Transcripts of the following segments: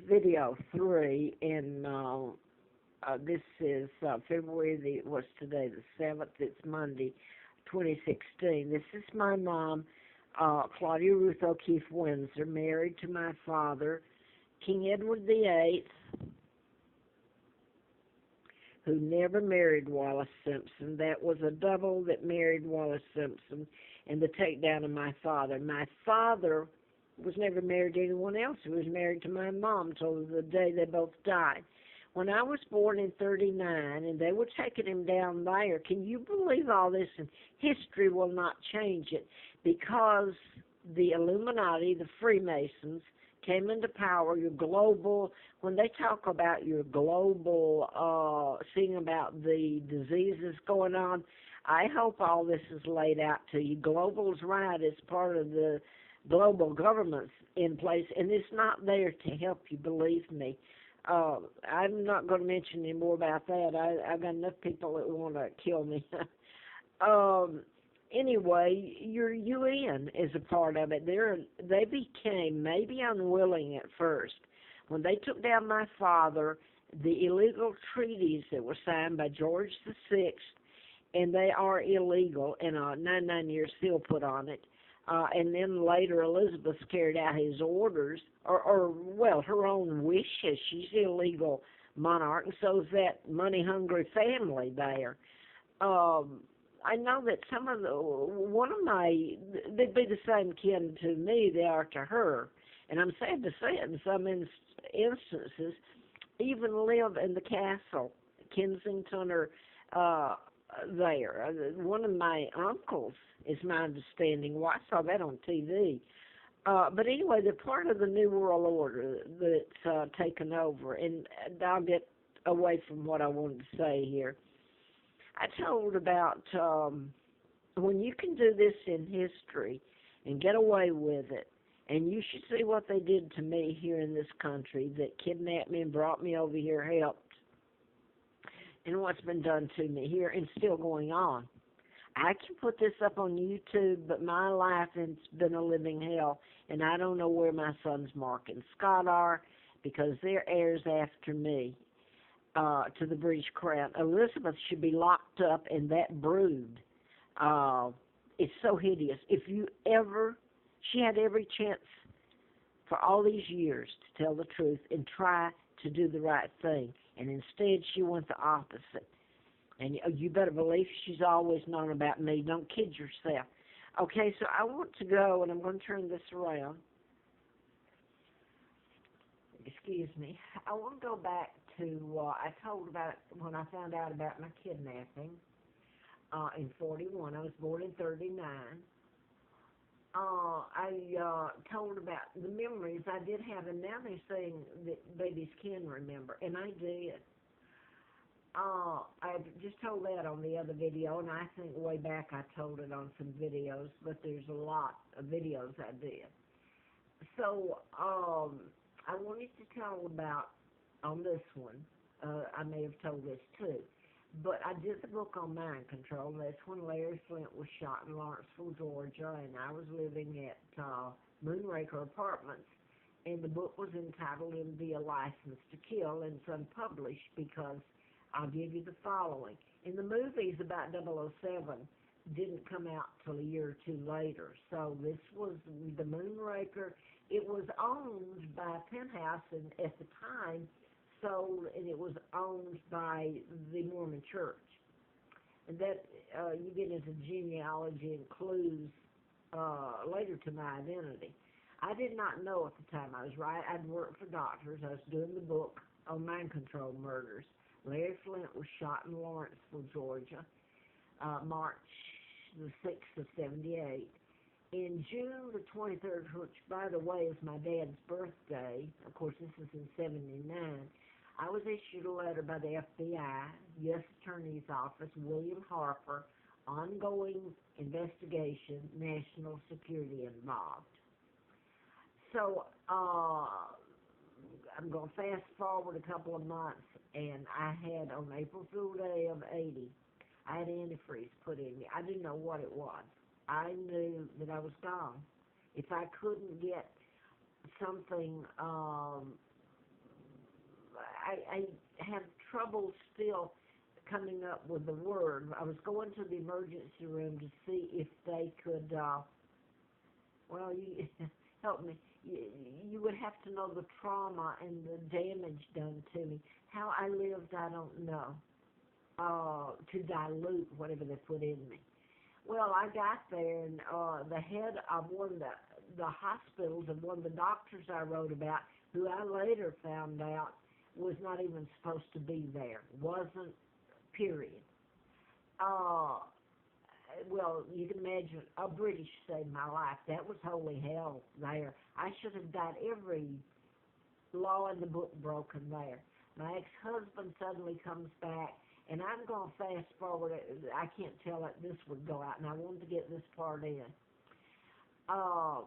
Video 3, and this is February what's today, the 7th, it's Monday, 2016. This is my mom, Claudia Ruth O'Keefe Windsor, married to my father, King Edward VIII, who never married Wallace Simpson. That was a double that married Wallace Simpson, and the takedown of my father. My father was never married to anyone else. He was married to my mom till the day they both died. When I was born in 39 and they were taking him down there, can you believe all this? And history will not change it, because the Illuminati, the Freemasons, came into power. Your global, when they talk about your global, seeing about the diseases going on, I hope all this is laid out to you. Global's right. It's part of the global government's in place, and it's not there to help you, believe me. I'm not going to mention any more about that. I've got enough people that want to kill me. Anyway, your UN is a part of it. They became maybe unwilling at first. When they took down my father, the illegal treaties that were signed by George VI, and they are illegal, and 99 years seal put on it. And then later Elizabeth carried out his orders, or her own wishes. She's the illegal monarch, and so is that money-hungry family there. I know that they'd be the same kin to me they are to her. And I'm sad to say it, in some instances, even live in the castle, Kensington or there. One of my uncles, is my understanding. Well, I saw that on TV. But anyway, they're part of the New World Order that's taken over. And I'll get away from what I wanted to say here. I told about when you can do this in history and get away with it, and you should see what they did to me here in this country, that kidnapped me and brought me over here, helped, and what's been done to me here and still going on. I can put this up on YouTube, but my life has been a living hell, and I don't know where my sons Mark and Scott are, because they're heirs after me to the British Crown. Elizabeth should be locked up in that brood. It's so hideous. She had every chance for all these years to tell the truth and try to do the right thing, and instead she went the opposite. And you better believe she's always known about me. Don't kid yourself. Okay, so I want to go, and I'm going to turn this around. Excuse me. I want to go back to, I told about when I found out about my kidnapping in 41. I was born in 39. I told about the memories I did have, and now they're saying that babies can remember, and I did. I just told that on the other video, and I think way back I told it on some videos, but there's a lot of videos I did. So, I wanted to tell about, on this one, I may have told this too, but I did the book on mind control. That's when Larry Flint was shot in Lawrenceville, Georgia, and I was living at Moonraker Apartments, and the book was entitled "Be a License to Kill," and it's unpublished because I'll give you the following. In the movies about 007 didn't come out till a year or two later. So this was the Moonraker. It was owned by Penthouse, and at the time sold, and it was owned by the Mormon Church. And that you get into genealogy and clues later to my identity. I did not know at the time I was right. I'd worked for doctors. I was doing the book on mind control murders. Larry Flint was shot in Lawrenceville, Georgia, March the 6th of 78. In June the 23rd, which, by the way, is my dad's birthday, of course, this is in 79, I was issued a letter by the FBI, U.S. Attorney's Office, William Harper, ongoing investigation, national security involved. So, I'm going to fast forward a couple of months, and I had, on April Fool Day of 80, I had antifreeze put in me. I didn't know what it was. I knew that I was gone. If I couldn't get something I have trouble still coming up with the word. I was going to the emergency room to see if they could, well, you help me. You would have to know the trauma and the damage done to me. How I lived, I don't know. To dilute whatever they put in me. Well, I got there, and the head of one of the hospitals and one of the doctors I wrote about, who I later found out was not even supposed to be there. Wasn't, period. Uh, well, you can imagine, a British saved my life. That was holy hell there. I should have got every law in the book broken there. My ex-husband suddenly comes back, and I'm going to fast forward. I can't tell it. This would go out, and I wanted to get this part in. Uh,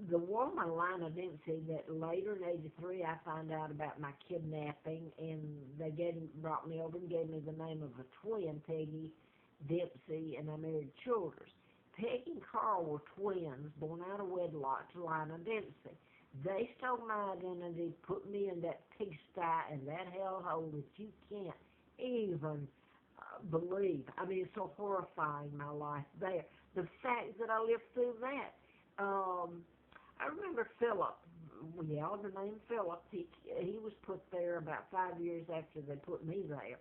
the woman, Lina Dempsey, that later in '83 I found out about my kidnapping, and they brought me over and gave me the name of a twin, Peggy Dempsey, and I married Childers. Peggy and Carl were twins, born out of wedlock to Lina Dempsey. They stole my identity, put me in that pigsty and that hellhole that you can't even believe. I mean, it's so horrifying, my life there. The fact that I lived through that. I remember Philip. Yeah, the name Philip. He was put there about 5 years after they put me there.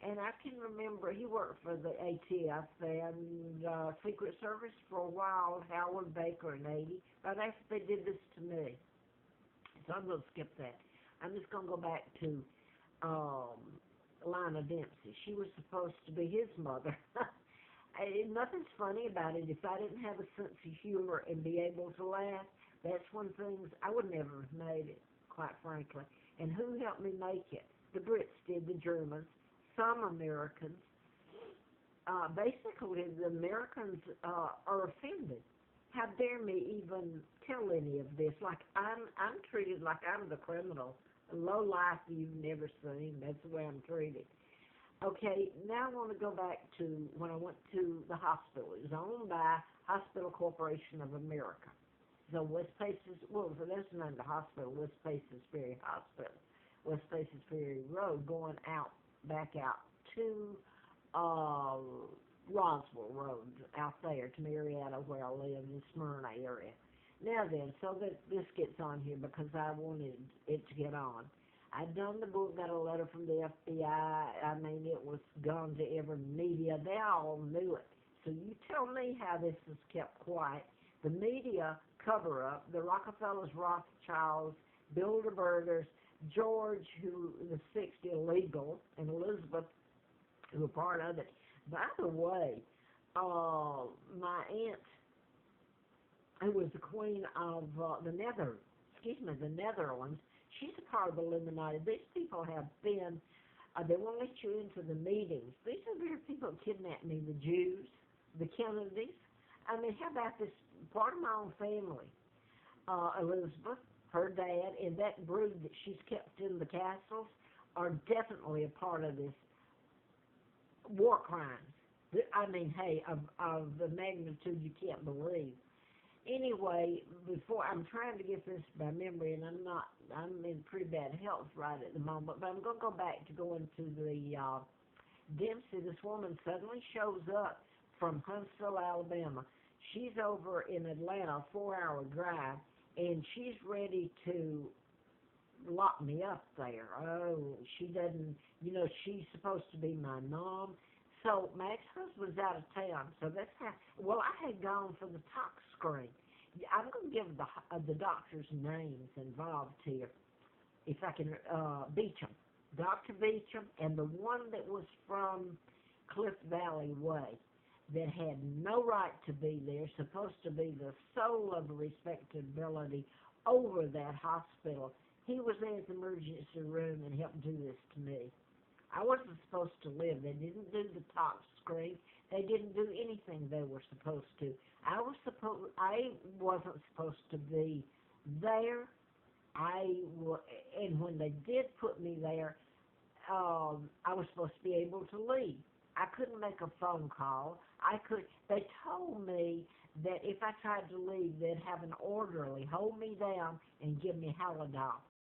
And I can remember he worked for the ATF and Secret Service for a while, Howard Baker in '80, right after they did this to me. So I'm going to skip that. I'm just going to go back to Lina Dempsey. She was supposed to be his mother. Nothing's funny about it. If I didn't have a sense of humor and be able to laugh, that's one thing I would never have made it, quite frankly. And who helped me make it? The Brits did, the Germans, some Americans. Basically, the Americans are offended. How dare me even tell any of this? Like I'm treated like I'm the criminal, a low life you've never seen. That's the way I'm treated. Okay, now I want to go back to when I went to the hospital. It was owned by Hospital Corporation of America. So West Paces, well, so that's the name of the hospital, West Paces Ferry Hospital, West Paces Ferry Road, going out, back out to Roswell Road, out there to Marietta, where I live, in the Smyrna area. Now then, so that this gets on here because I wanted it to get on. I'd done the book, got a letter from the FBI. I mean, it was gone to every media. They all knew it. So you tell me how this is kept quiet. The media cover-up, the Rockefellers, Rothschilds, Bilderbergers, George, who was 60 illegal, and Elizabeth, who were part of it. By the way, my aunt, who was the queen of the Netherlands, she's a part of the Illuminati. These people have been, they won't let you into the meetings. These are very people who kidnapped me, the Jews, the Kennedys. I mean, how about this, part of my own family, Elizabeth, her dad, and that brood that she's kept in the castles are definitely a part of this war crimes. I mean, hey, of the magnitude you can't believe. Anyway, before I'm trying to get this by memory, and I'm in pretty bad health right at the moment, but I'm going to go back to going to the Dempsey. This woman suddenly shows up from Huntsville, Alabama. She's over in Atlanta, a 4-hour drive, and she's ready to lock me up there. Oh, she doesn't, she's supposed to be my mom. So my ex-husband's out of town, so that's how, well, I had gone for the tox screen. I'm going to give the doctor's names involved here, if I can, Beecham. Dr. Beecham, and the one that was from Cliff Valley Way that had no right to be there, supposed to be the soul of respectability over that hospital. He was in the emergency room and helped do this to me. I wasn't supposed to live. They didn't do the tox screen. They didn't do anything they were supposed to. I wasn't supposed to be there. And when they did put me there, I was supposed to be able to leave. I couldn't make a phone call. They told me that if I tried to leave, they'd have an orderly hold me down and give me Halidol.